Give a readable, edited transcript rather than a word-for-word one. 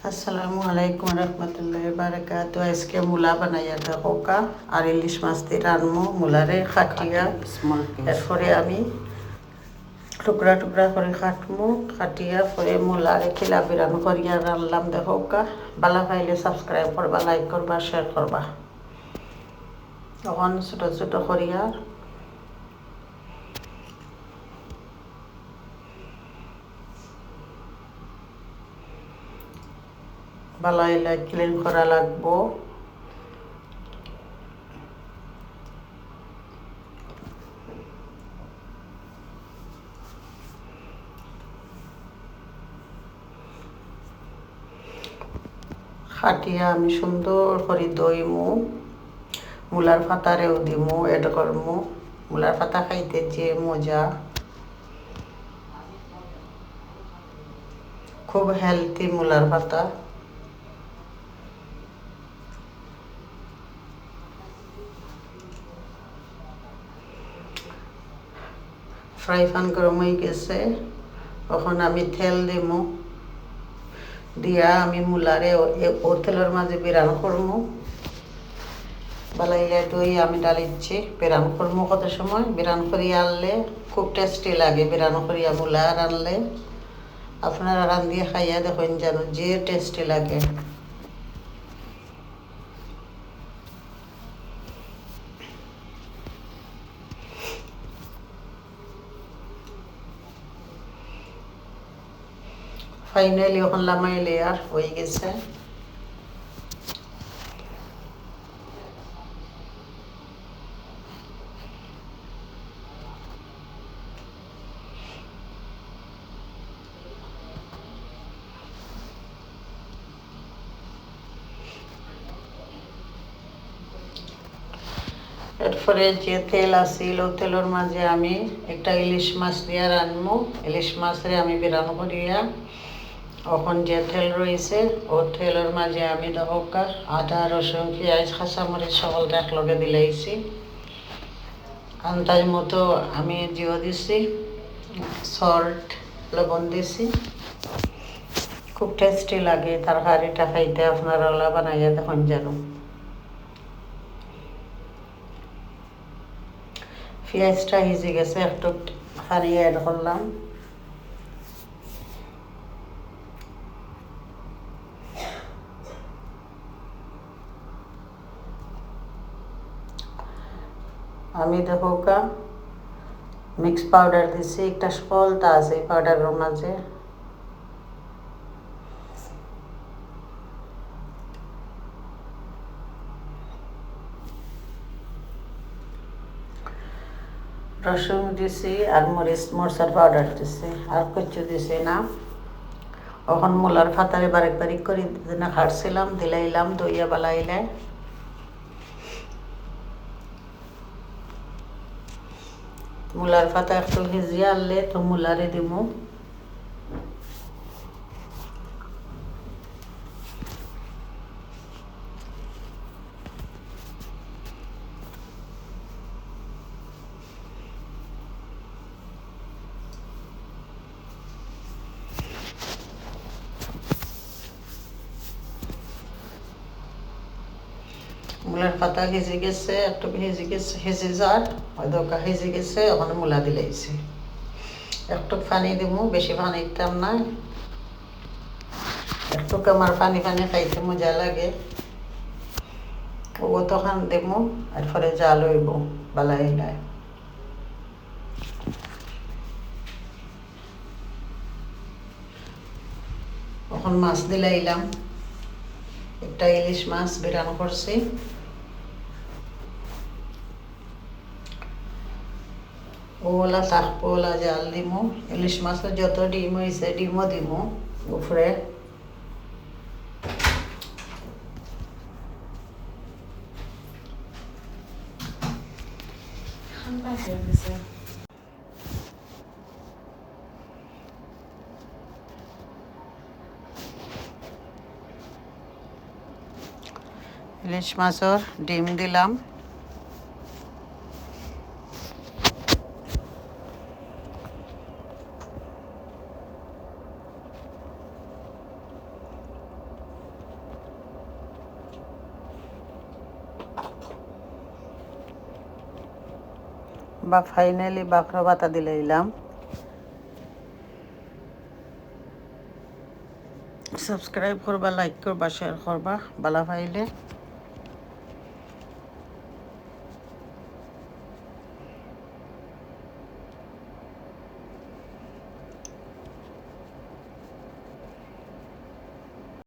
আসসালামু আলাইকুম রহমতুল্লাহ বারাকাতু। আজকে মূলা বানাইয়া দেখোকা আর ইলিশ মাছ দিয়ে রানমো মূলারে খাটিয়া। এরপরে আমি টুকরা টুকরা করে কাটমু, কাটিয়া পরে মূলারে খিলা বিরান করিয়া রানলাম দেখোকা। বালা পাইলে সাবস্ক্রাইব করবা, লাইক করবা, শেয়ার করবা। তখন ছোটো ছোটো করিয়া বালাই ক্লিন করা লাগবো। খাটিয়া আমি সুন্দর করে দইমু, মূলার পাতারেও দিমু, এড করমু। মূলার পাতা খাইতে যে মজা, খুব হেলদি মূলার পাতা। ফ্রাই প্যান গরম হয়ে গেছে, তখন আমি তেল দিমু, দিয়া আমি মূলারে ও তেলের মাঝে বিরান করমু। বালাইয়া দই আমি ডালিচ্ছি, বিরান করমু। কত সময় বিরান করিয়া আনলে খুব টেস্টি লাগে। বিরান করিয়া মূলা রানলে আপনারা রান্ধিয়ে খাইয়া দেখেন, যেন যে টেস্টি লাগে। ফাইনালি এখন লামাইলে আর হয়ে গেছে। এরপরে যে তেল আসিল ও তেলের মাঝে আমি একটা ইলিশ মাছ দিয়ে রানবো। ইলিশ মাছরে আমি বিরান করিয়া এখন যে তেল রয়েছে ও তেলের মাঝে আমি দহকা আদা, রসুন, পেঁয়াজ, কাঁচামরিচ সকলটা একলগে দিলাইছি। আন্দাজ মতো আমি জিও দিছি, সল্ট, লবণ দিছি। খুব টেস্টি লাগে তরকারিটা খাইতে। আপনারা ওলা বানাইয়া দেখুন যেন। পেঁয়াজটা হিজে গেছে, একটু পানি অ্যাড করলাম। আমি দেখোকা মিক্স পাউডার দিছি, একটা স্পলতা আছে এই পাউডারের মাঝে। রসুন দিছি আর মরিচার পাউডার দিছি, আর কিছু দিছি না। এখন মূলার ফাতারে বারিক বারিক করে না কাটছিলাম, দিলাইলাম দইয়া বালাইলে। মূলার পাতা একটু ভিজিয়ে আনলে তো মূলারে দিমু। মূলার পাতা হেজে গেছে, একটু হেজে যার হয়তো হেজে গেছে। ওখানে মূলা দিলাইছে, একটু পানি দিমু, বেশি পানি দিতাম না। একটু আমার পানি পানি খাইতে মজা লাগে, ও তখন দিমু। এরপরে জাল হইব বালাই নাই। এখন মাছ দিলাইলাম, একটা ইলিশ মাছ বিরান করছি। ওলা থাকবো, ওলা জাল দিমু। ইলিশ মাছের যত ডিম হয়েছে ডিমও দিমু উপরে। ইলিশ মাছের ডিম দিলাম। বা ফাইনালি বাখরা বাতা দিলাম। সাবস্ক্রাইব করবা, লাইক করবা, শেয়ার করবা, বালা পাইলে